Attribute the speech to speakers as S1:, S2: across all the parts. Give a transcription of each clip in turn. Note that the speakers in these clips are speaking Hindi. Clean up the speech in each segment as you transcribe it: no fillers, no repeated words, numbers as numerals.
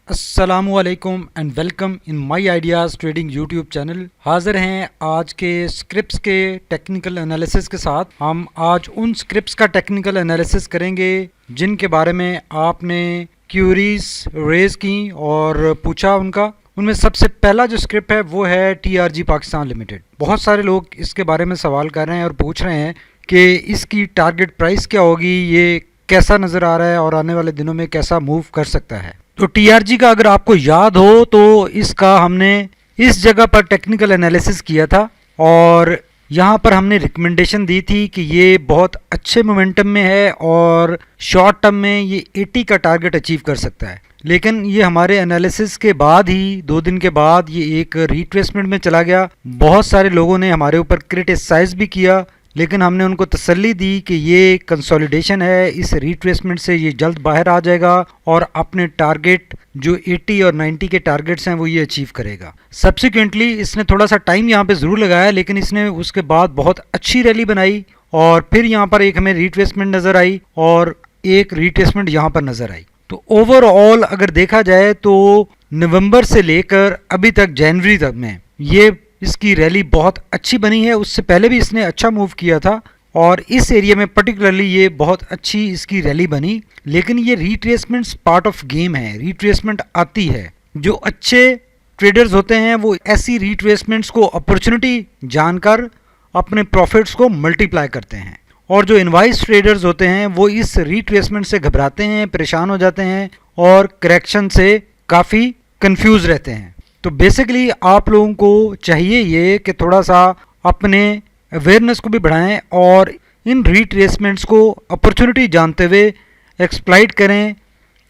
S1: अस्सलामुअलैकुम and welcome in my ideas trading YouTube channel. हाजिर हैं आज के स्क्रिप्ट्स के टेक्निकल एनालिसिस के साथ। हम आज उन स्क्रिप्ट्स का टेक्निकल एनालिसिस करेंगे जिनके बारे में आपने क्यूरीज रेज की और पूछा उनका। उनमें सबसे पहला जो स्क्रिप्ट है वो है TRG पाकिस्तान लिमिटेड। बहुत सारे लोग इसके बारे में सवाल कर रहे हैं और पूछ रहे हैं कि इसकी टारगेट प्राइस क्या होगी, ये कैसा नज़र आ रहा है और आने वाले दिनों में कैसा मूव कर सकता है। तो TRG का अगर आपको याद हो तो इसका हमने इस जगह पर टेक्निकल एनालिसिस किया था और यहाँ पर हमने रिकमेंडेशन दी थी कि ये बहुत अच्छे मोमेंटम में है और शॉर्ट टर्म में ये 80 का टारगेट अचीव कर सकता है। लेकिन ये हमारे एनालिसिस के बाद ही 2 दिन के बाद ये एक रिट्रेसमेंट में चला गया। बहुत सारे लोगों ने हमारे ऊपर क्रिटिसाइज भी किया, लेकिन हमने उनको तसल्ली दी कि ये कंसोलिडेशन है, इस रिट्रेसमेंट से ये जल्द बाहर आ जाएगा और अपने टारगेट जो 80 और 90 के टारगेट्स हैं वो ये अचीव करेगा। सब्सिक्वेंटली इसने थोड़ा सा टाइम यहाँ पे ज़रूर लगाया, लेकिन इसने उसके बाद बहुत अच्छी रैली बनाई और फिर यहाँ पर एक हमें रिट्रेसमेंट नज़र आई और एक रिट्रेसमेंट यहाँ पर नज़र आई। तो ओवरऑल अगर देखा जाए तो नवंबर से लेकर अभी तक जनवरी तक में ये इसकी रैली बहुत अच्छी बनी है। उससे पहले भी इसने अच्छा मूव किया था और इस एरिया में पर्टिकुलरली ये बहुत अच्छी इसकी रैली बनी। लेकिन ये रिट्रेसमेंट्स पार्ट ऑफ गेम है, रिट्रेसमेंट आती है। जो अच्छे ट्रेडर्स होते हैं वो ऐसी रिट्रेसमेंट्स को अपॉर्चुनिटी जानकर अपने प्रॉफिट्स को मल्टीप्लाई करते हैं और जो इनवाइस ट्रेडर्स होते हैं वो इस रिट्रेसमेंट से घबराते हैं, परेशान हो जाते हैं और करेक्शन से काफ़ी कंफ्यूज रहते हैं। तो बेसिकली आप लोगों को चाहिए ये कि थोड़ा सा अपने अवेयरनेस को भी बढ़ाएं और इन रिट्रेसमेंट्स को अपॉर्चुनिटी जानते हुए एक्सप्लॉइट करें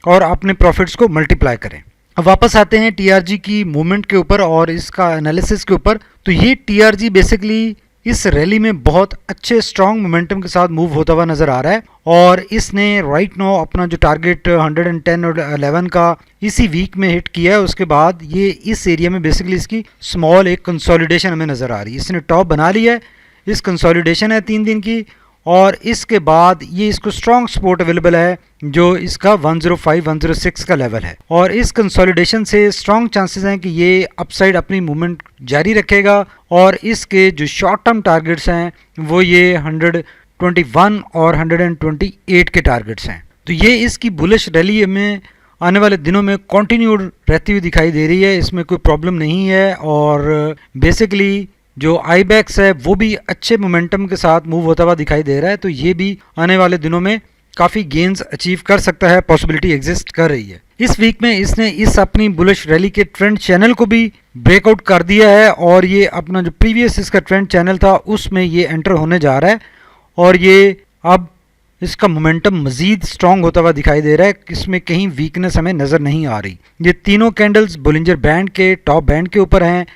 S1: और अपने प्रॉफिट्स को मल्टीप्लाई करें। अब वापस आते हैं TRG की मूवमेंट के ऊपर और इसका एनालिसिस के ऊपर। तो ये TRG बेसिकली इस रैली में बहुत अच्छे स्ट्रॉन्ग मोमेंटम के साथ मूव होता हुआ नज़र आ रहा है और इसने राइट नाउ अपना जो टारगेट 110 और 11 का इसी वीक में हिट किया है। उसके बाद ये इस एरिया में बेसिकली इसकी स्मॉल एक कंसोलिडेशन हमें नज़र आ रही है। इसने टॉप बना लिया है, इस कंसोलिडेशन है 3 दिन की और इसके बाद ये इसको स्ट्रॉन्ग सपोर्ट अवेलेबल है जो इसका 105-106 का लेवल है और इस कंसोलिडेशन से स्ट्रॉन्ग चांसेस हैं कि ये अपसाइड अपनी मूवमेंट जारी रखेगा और इसके जो शॉर्ट टर्म टारगेट्स हैं वो ये 121 और 128 के टारगेट्स हैं। तो ये इसकी बुलिश रैली में आने वाले दिनों में कंटिन्यूड रहती हुई दिखाई दे रही है, इसमें कोई प्रॉब्लम नहीं है और बेसिकली जो आईबैक्स है वो भी अच्छे मोमेंटम के साथ मूव होता हुआ दिखाई दे रहा है। तो ये भी आने वाले दिनों में काफ़ी गेन्स अचीव कर सकता है, पॉसिबिलिटी एग्जिस्ट कर रही है। इस वीक में इसने इस अपनी बुलिश रैली के ट्रेंड चैनल को भी ब्रेकआउट कर दिया है और ये अपना जो प्रीवियस इसका ट्रेंड चैनल था उसमें ये एंटर होने जा रहा है और ये अब इसका मोमेंटम मजीद स्ट्रॉन्ग होता हुआ दिखाई दे रहा है। इसमें कहीं वीकनेस हमें नज़र नहीं आ रही। ये तीनों कैंडल्स बोलिंजर बैंड के टॉप बैंड के ऊपर हैं,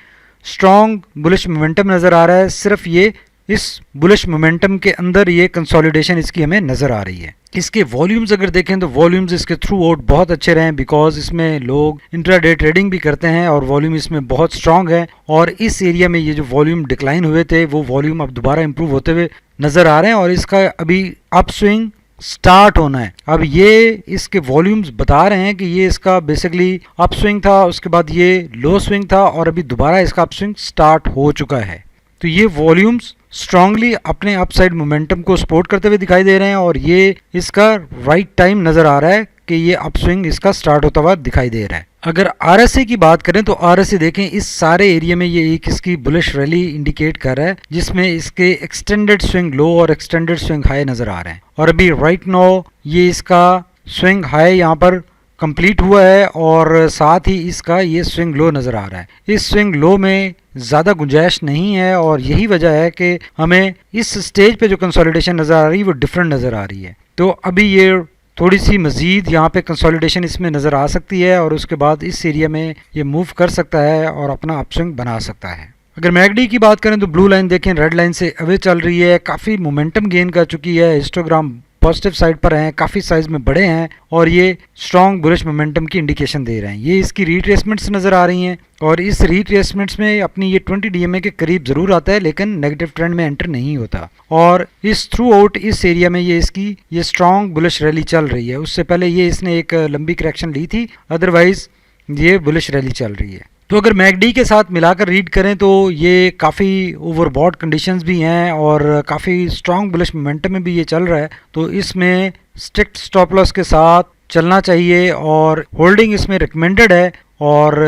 S1: स्ट्रॉन्ग बुलिश मोमेंटम नज़र आ रहा है। सिर्फ ये इस बुलिश मोमेंटम के अंदर ये कंसोलिडेशन इसकी हमें नज़र आ रही है। इसके वॉल्यूम्स अगर देखें तो वॉल्यूम्स इसके थ्रू आउट बहुत अच्छे रहे हैं बिकॉज इसमें लोग इंट्राडे ट्रेडिंग भी करते हैं और वॉल्यूम इसमें बहुत स्ट्रॉन्ग है और इस एरिया में ये जो वॉल्यूम डिक्लाइन हुए थे वो वॉल्यूम अब दोबारा इंप्रूव होते हुए नज़र आ रहे हैं और इसका अभी अप स्विंग स्टार्ट होना है। अब ये इसके वॉल्यूम्स बता रहे हैं कि ये इसका बेसिकली अप स्विंग था, उसके बाद ये लो स्विंग था और अभी दोबारा इसका अप स्विंग स्टार्ट हो चुका है। तो ये वॉल्यूम्स स्ट्रांगली अपने अपसाइड मोमेंटम को सपोर्ट करते हुए दिखाई दे रहे हैं और ये इसका राइट टाइम नज़र आ रहा है कि ये अपस्विंग इसका स्टार्ट होता हुआ दिखाई दे रहा है। अगर RSI की बात करें तो RSI देखें इस सारे एरिया में ये एक इसकी बुलिश रैली इंडिकेट कर रहा है जिसमें इसके एक्सटेंडेड स्विंग लो और एक्सटेंडेड स्विंग हाई नज़र आ रहे हैं और अभी राइट नाउ ये इसका स्विंग हाई यहाँ पर कंप्लीट हुआ है और साथ ही इसका ये स्विंग लो नज़र आ रहा है। इस स्विंग लो में ज़्यादा गुंजाइश नहीं है और यही वजह है कि हमें इस स्टेज पे जो कंसोलिडेशन नज़र आ रही है वो डिफरेंट नज़र आ रही है। तो अभी ये थोड़ी सी मज़ीद यहाँ पे कंसोलिडेशन इसमें नज़र आ सकती है और उसके बाद इस एरिया में ये मूव कर सकता है और अपना अपस्विंग बना सकता है। अगर मैकडी की बात करें तो ब्लू लाइन देखें रेड लाइन से अवे चल रही है, काफ़ी मोमेंटम गेन कर चुकी है, हिस्टोग्राम पॉजिटिव साइड पर हैं, काफ़ी साइज में बड़े हैं और ये स्ट्रॉन्ग बुलिश मोमेंटम की इंडिकेशन दे रहे हैं। ये इसकी रिट्रेसमेंट्स नज़र आ रही हैं और इस रिट्रेसमेंट्स में अपनी ये 20 DMA के करीब ज़रूर आता है लेकिन नेगेटिव ट्रेंड में एंटर नहीं होता और इस थ्रू आउट इस एरिया में ये इसकी ये स्ट्रॉन्ग बुलिश रैली चल रही है। उससे पहले ये इसने एक लंबी करेक्शन ली थी, अदरवाइज ये बुलिश रैली चल रही है। तो अगर मैकडी के साथ मिलाकर रीड करें तो ये काफ़ी ओवरबॉट कंडीशंस भी हैं और काफ़ी स्ट्रॉन्ग बुलिश मोमेंटम में भी ये चल रहा है। तो इसमें स्ट्रिक्ट स्टॉप लॉस के साथ चलना चाहिए और होल्डिंग इसमें रिकमेंडेड है। और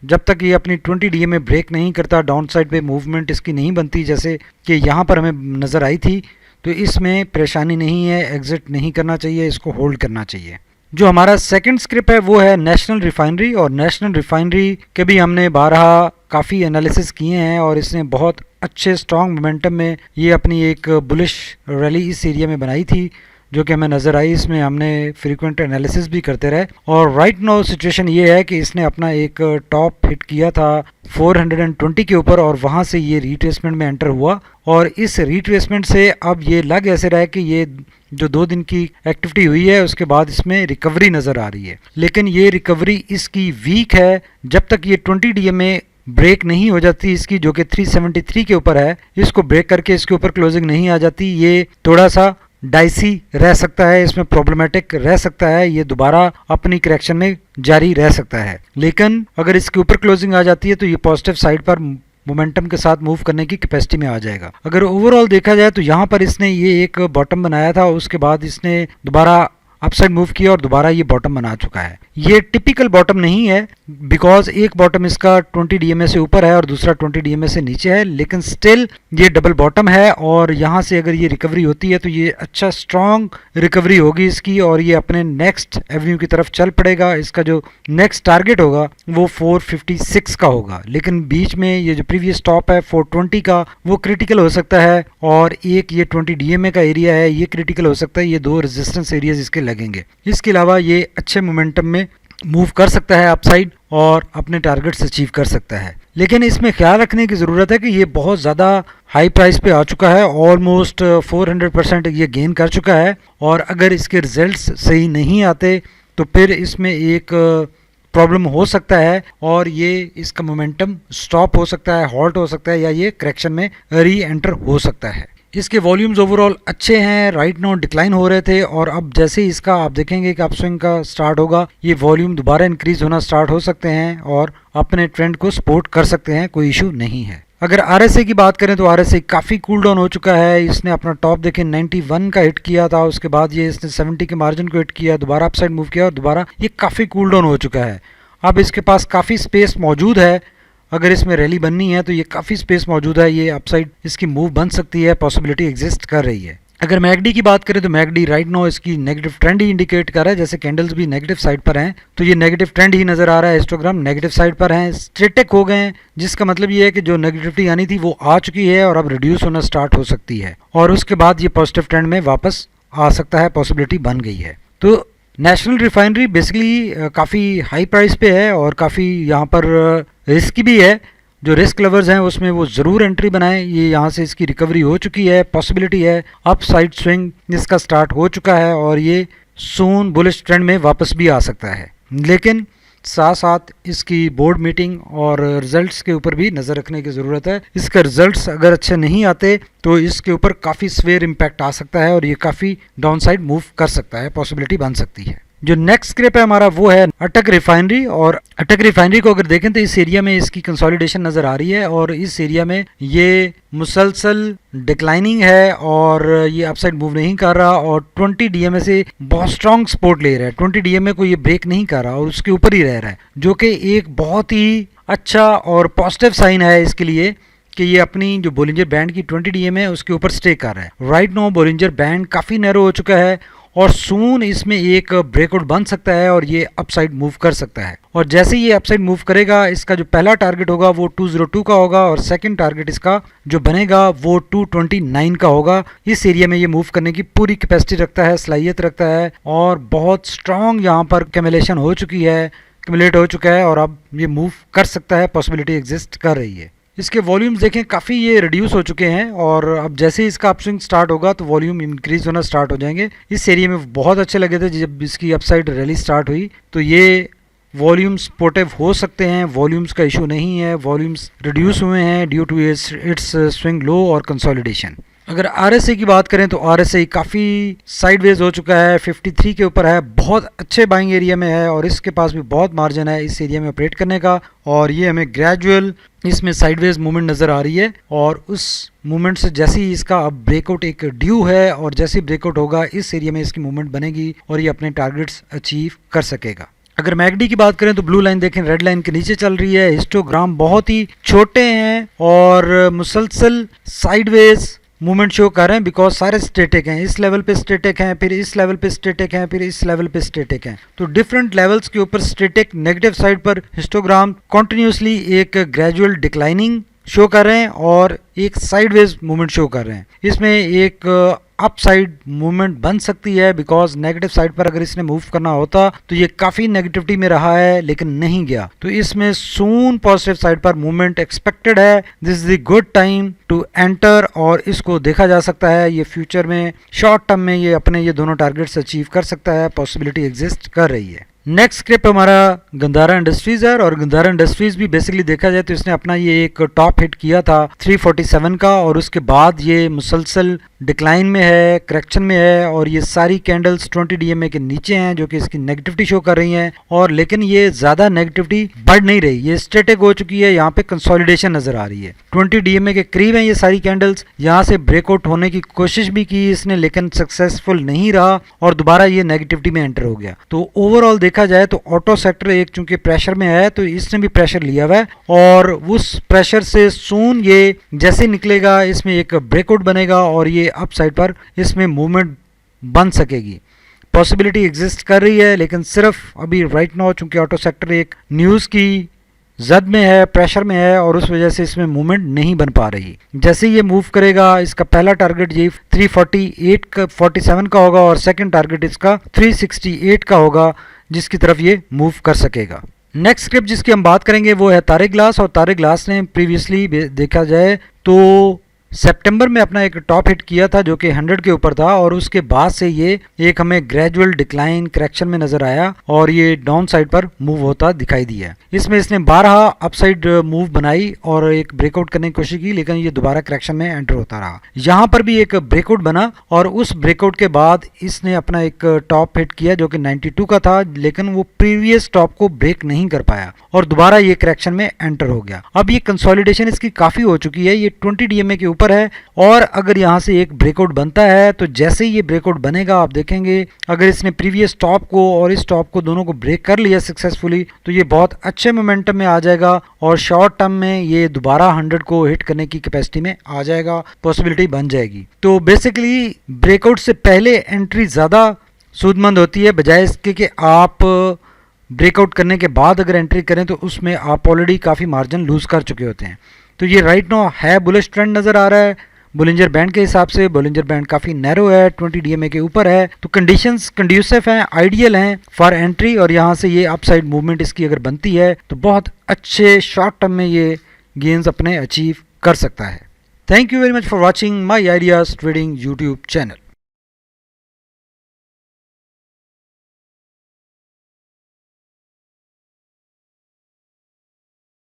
S1: जब तक ये अपनी 20 डीए में ब्रेक नहीं करता, डाउन साइड पे मूवमेंट इसकी नहीं बनती जैसे कि यहाँ पर हमें नज़र आई थी, तो इसमें परेशानी नहीं है, एग्जिट नहीं करना चाहिए, इसको होल्ड करना चाहिए। जो हमारा सेकंड स्क्रिप्ट है वो है नेशनल रिफाइनरी। और नेशनल रिफाइनरी के भी हमने 12 काफ़ी एनालिसिस किए हैं और इसने बहुत अच्छे स्ट्रॉन्ग मोमेंटम में ये अपनी एक बुलिश रैली इस एरिया में बनाई थी जो कि हमें नज़र आई। इसमें हमने फ्रीक्वेंट एनालिसिस भी करते रहे और राइट नाउ सिचुएशन ये है कि इसने अपना एक टॉप हिट किया था 420 के ऊपर और वहाँ से ये रिट्रेसमेंट में एंटर हुआ। और इस रिट्रेसमेंट से अब ये लग ऐसे रहा है कि ये जो 2 दिन की एक्टिविटी हुई है उसके बाद इसमें रिकवरी नज़र आ रही है, लेकिन ये रिकवरी इसकी वीक है। जब तक ये 20 डीए में ब्रेक नहीं हो जाती इसकी, जो कि 373 के ऊपर है, इसको ब्रेक करके इसके ऊपर क्लोजिंग नहीं आ जाती, ये थोड़ा सा डाइसी रह सकता है, इसमें प्रॉब्लमेटिक रह सकता है, ये दोबारा अपनी करेक्शन में जारी रह सकता है। लेकिन अगर इसके ऊपर क्लोजिंग आ जाती है तो ये पॉजिटिव साइड पर मोमेंटम के साथ मूव करने की कैपेसिटी में आ जाएगा। अगर ओवरऑल देखा जाए तो यहाँ पर इसने ये एक बॉटम बनाया था, उसके बाद इसने दोबारा अपसाइड मूव किया और दोबारा ये बॉटम बना चुका है। ये टिपिकल बॉटम नहीं है बिकॉज एक बॉटम इसका 20 डीएमए से ऊपर है और दूसरा 20 डीएमए से नीचे है, लेकिन स्टिल ये डबल बॉटम है और यहाँ से अगर ये रिकवरी होती है तो ये अच्छा स्ट्रॉन्ग रिकवरी होगी इसकी और ये अपने नेक्स्ट एवेन्यू की तरफ चल पड़ेगा। इसका जो नेक्स्ट टारगेट होगा वो 456 का होगा, लेकिन बीच में ये जो प्रीवियस टॉप है 420 का वो क्रिटिकल हो सकता है और एक ये 20 डीएमए का एरिया है ये क्रिटिकल हो सकता है। ये 2 रेजिस्टेंस एरियाज इसके लगेंगे। इसके अलावा ये अच्छे मोमेंटम में मूव कर सकता है अपसाइड और अपने टारगेट्स अचीव कर सकता है, लेकिन इसमें ख्याल रखने की ज़रूरत है कि ये बहुत ज़्यादा हाई प्राइस पे आ चुका है, ऑलमोस्ट 400% ये गेन कर चुका है और अगर इसके रिजल्ट्स सही नहीं आते तो फिर इसमें एक प्रॉब्लम हो सकता है और ये इसका मोमेंटम स्टॉप हो सकता है, हॉल्ट हो सकता है या ये करेक्शन में री एंटर हो सकता है। इसके वॉल्यूम्स ओवरऑल अच्छे हैं, राइट नाउ डिक्लाइन हो रहे थे और अब जैसे ही इसका आप देखेंगे कि अपस्विंग का स्टार्ट होगा ये वॉल्यूम दोबारा इंक्रीज होना स्टार्ट हो सकते हैं और अपने ट्रेंड को सपोर्ट कर सकते हैं, कोई इशू नहीं है। अगर आरएसए की बात करें तो आरएसए काफ़ी कूल डाउन हो चुका है। इसने अपना टॉप देखें 91 का हिट किया था, उसके बाद ये इसने 70 के मार्जिन को हिट किया, दोबारा अपसाइड मूव किया और दोबारा ये काफ़ी कूल डाउन हो चुका है। अब इसके पास काफ़ी स्पेस मौजूद है, अगर इसमें रैली बननी है तो ये काफ़ी स्पेस मौजूद है, ये अपसाइड इसकी मूव बन सकती है, पॉसिबिलिटी एग्जिस्ट कर रही है। अगर मैकडी की बात करें तो मैकडी राइट नाउ इसकी नेगेटिव ट्रेंड ही इंडिकेट कर रहा है, जैसे कैंडल्स भी नेगेटिव साइड पर हैं तो ये नेगेटिव ट्रेंड ही नजर आ रहा है। हिस्टोग्राम नेगेटिव साइड पर हैं, स्ट्रेटिक हो गए हैं, जिसका मतलब ये है कि जो नेगेटिविटी आनी थी वो आ चुकी है और अब रिड्यूस होना स्टार्ट हो सकती है और उसके बाद ये पॉजिटिव ट्रेंड में वापस आ सकता है, पॉसिबिलिटी बन गई है। तो नेशनल रिफाइनरी बेसिकली काफ़ी हाई प्राइस पे है और काफ़ी यहाँ पर रिस्की भी है। जो रिस्क लवर्स हैं उसमें वो ज़रूर एंट्री बनाएं। ये यहाँ से इसकी रिकवरी हो चुकी है, पॉसिबिलिटी है अप साइड स्विंग इसका स्टार्ट हो चुका है और ये सून बुलिश ट्रेंड में वापस भी आ सकता है, लेकिन साथ साथ इसकी बोर्ड मीटिंग और रिजल्ट्स के ऊपर भी नज़र रखने की ज़रूरत है। इसके रिजल्ट्स अगर अच्छे नहीं आते तो इसके ऊपर काफ़ी स्वेयर इम्पैक्ट आ सकता है और ये काफ़ी डाउन साइड मूव कर सकता है, पॉसिबिलिटी बन सकती है। जो नेक्स्ट स्क्रिप है हमारा वो है अटक रिफाइनरी और अटक रिफाइनरी को अगर देखें तो इस एरिया में इसकी कंसोलिडेशन नज़र आ रही है और इस एरिया में ये मुसलसल डिक्लाइनिंग है और ये अपसाइड मूव नहीं कर रहा और 20 डीएमए से बहुत स्ट्रॉन्ग सपोर्ट ले रहा है। 20 डीएमए को ये ब्रेक नहीं कर रहा और उसके ऊपर ही रह रहा है, जो कि एक बहुत ही अच्छा और पॉजिटिव साइन है इसके लिए कि ये अपनी जो बोलिंजर बैंड की 20 डीएमए है उसके ऊपर स्टे कर रहा है। राइट नाउ बोलिंजर बैंड काफ़ी नैरो हो चुका है और सून इसमें एक ब्रेकआउट बन सकता है और ये अपसाइड मूव कर सकता है और जैसे ये अपसाइड मूव करेगा इसका जो पहला टारगेट होगा वो 202 का होगा और सेकंड टारगेट इसका जो बनेगा वो 229 का होगा। इस एरिया में ये मूव करने की पूरी कैपेसिटी रखता है, सलाहियत रखता है और बहुत स्ट्रॉन्ग यहाँ पर कैमुलेशन हो चुकी है, कैमुलेट हो चुका है और अब ये मूव कर सकता है, पॉसिबिलिटी एग्जिस्ट कर रही है। इसके वॉल्यूम्स देखें काफ़ी ये रिड्यूस हो चुके हैं और अब जैसे ही इसका अपस्विंग स्टार्ट होगा तो वॉल्यूम इंक्रीज होना स्टार्ट हो जाएंगे। इस एरिया में बहुत अच्छे लगे थे जब इसकी अपसाइड रैली स्टार्ट हुई, तो ये वॉल्यूम्स सपोर्टिव हो सकते हैं, वॉल्यूम्स का इशू नहीं है, वॉल्यूम्स रिड्यूस हुए हैं due to its swing low और कंसोलिडेशन। अगर RSI की बात करें तो RSI काफ़ी साइडवेज हो चुका है, 53 के ऊपर है, बहुत अच्छे बाइंग एरिया में है और इसके पास भी बहुत मार्जिन है इस एरिया में ऑपरेट करने का। और ये हमें ग्रेजुअल इसमें साइडवेज मूवमेंट नज़र आ रही है और उस मूवमेंट से जैसे ही इसका अब ब्रेकआउट एक ड्यू है और जैसे ही ब्रेकआउट होगा इस एरिया में इसकी मूवमेंट बनेगी और ये अपने टारगेट्स अचीव कर सकेगा। अगर मैकडी की बात करें तो ब्लू लाइन देखें रेड लाइन के नीचे चल रही है, हिस्टोग्राम बहुत ही छोटे हैं और मुसलसल साइडवेज मूवमेंट शो कर रहे हैं बिकॉज सारे स्टेटिक हैं, इस लेवल पे स्टेटिक हैं, फिर इस लेवल पे स्टेटिक हैं, फिर इस लेवल पे स्टेटिक हैं। तो डिफरेंट लेवल्स के ऊपर स्टेटिक नेगेटिव साइड पर हिस्टोग्राम कॉन्टिन्यूसली एक ग्रेजुअल डिक्लाइनिंग शो कर रहे हैं और एक साइडवेज मूवमेंट शो कर रहे हैं। इसमें एक अप साइड मूवमेंट बन सकती है बिकॉज नेगेटिव साइड पर अगर इसने मूव करना होता तो ये काफ़ी नेगेटिविटी में रहा है लेकिन नहीं गया, तो इसमें सून पॉजिटिव साइड पर मूवमेंट एक्सपेक्टेड है। This is the good time to enter और इसको देखा जा सकता है ये फ्यूचर में शॉर्ट टर्म में ये अपने ये दोनों टारगेट्स अचीव कर सकता है, पॉसिबिलिटी एग्जिस्ट कर रही है। नेक्स्ट स्क्रिप्ट हमारा गंधारा इंडस्ट्रीज है और गंधारा इंडस्ट्रीज भी बेसिकली देखा जाए तो इसने अपना ये एक टॉप हिट किया था 347 का और उसके बाद ये मुसलसल डिक्लाइन में है, करेक्शन में है और ये सारी कैंडल्स 20 DMA के नीचे हैं जो कि इसकी नेगेटिविटी शो कर रही हैं और लेकिन ये ज़्यादा नेगेटिविटी बढ़ नहीं रही, ये स्टेटिक हो चुकी है, यहाँ पे कंसोलिडेशन नज़र आ रही है। 20 DMA के करीब हैं ये सारी कैंडल्स, यहाँ से ब्रेकआउट होने की कोशिश भी की इसने लेकिन सक्सेसफुल नहीं रहा और दोबारा ये नेगेटिविटी में एंटर हो गया। तो ओवरऑल देखा जाए तो ऑटो सेक्टर एक चूंकि प्रेशर में है तो इसने भी प्रेशर लिया हुआ है और उस प्रेशर से सून ये जैसे निकलेगा इसमें एक ब्रेकआउट बनेगा और ये अप साइड पर इसमें मूवमेंट बन सकेगी, पॉसिबिलिटी एग्जिस्ट कर रही है। लेकिन सिर्फ अभी राइट नाउ चूंकि ऑटो सेक्टर एक न्यूज़ की जद में है, प्रेशर में है और उस वजह से इसमें मूवमेंट नहीं बन पा रही। जैसे ये मूव करेगा इसका पहला टारगेट ये 348 का 47 का होगा और सेकंड टारगेट इसका 368 का होगा जिसकी तरफ ये मूव कर सकेगा। नेक्स्ट स्क्रिप्ट जिसकी हम बात करेंगे वो है तारे ग्लास और तारे ग्लास ने प्रीवियसली देखा जाए तो सितंबर में अपना एक टॉप हिट किया था जो कि 100 के ऊपर था और उसके बाद से ये एक हमें ग्रेजुअल डिक्लाइन करेक्शन में नजर आया और ये डाउन साइड पर मूव होता दिखाई दिया। इसमें इसने 12 अपसाइड मूव बनाई और एक ब्रेकआउट करने की कोशिश की लेकिन ये दोबारा करेक्शन में एंटर होता रहा। यहाँ पर भी एक ब्रेकआउट बना और उस ब्रेकआउट के बाद इसने अपना एक टॉप हिट किया जो कि 92 का था लेकिन वो प्रीवियस टॉप को ब्रेक नहीं कर पाया और दोबारा ये करेक्शन में एंटर हो गया। अब ये कंसोलिडेशन इसकी काफी हो चुकी है, ये 20 DMA के ऊपर है और अगर यहां से एक ब्रेकआउट बनता है तो जैसे ही ये ब्रेकआउट बनेगा आप देखेंगे अगर इसने प्रीवियस टॉप को और इस टॉप को दोनों को ब्रेक कर लिया सक्सेसफुली तो ये बहुत अच्छे मोमेंटम में आ जाएगा और शॉर्ट टर्म में ये दोबारा 100 को हिट करने की कैपेसिटी में आ जाएगा, पॉसिबिलिटी बन जाएगी। तो बेसिकली ब्रेकआउट से पहले एंट्री ज़्यादा सूदमंद होती है बजाय इसके कि आप ब्रेकआउट करने के बाद अगर एंट्री करें तो उसमें आप ऑलरेडी काफ़ी मार्जिन लूज कर चुके होते हैं। तो ये राइट नाउ है बुलिश ट्रेंड नज़र आ रहा है। बोलिंजर बैंड के हिसाब से बोलिंजर बैंड काफ़ी नैरो है, 20 DMA के ऊपर है, तो कंडीशंस कंड्यूसिव हैं, आइडियल हैं फॉर एंट्री और यहाँ से ये अपसाइड मूवमेंट इसकी अगर बनती है तो बहुत अच्छे शॉर्ट टर्म में ये गेन्स अपने अचीव कर सकता है। Thank you very much for watching my ideas trading YouTube channel.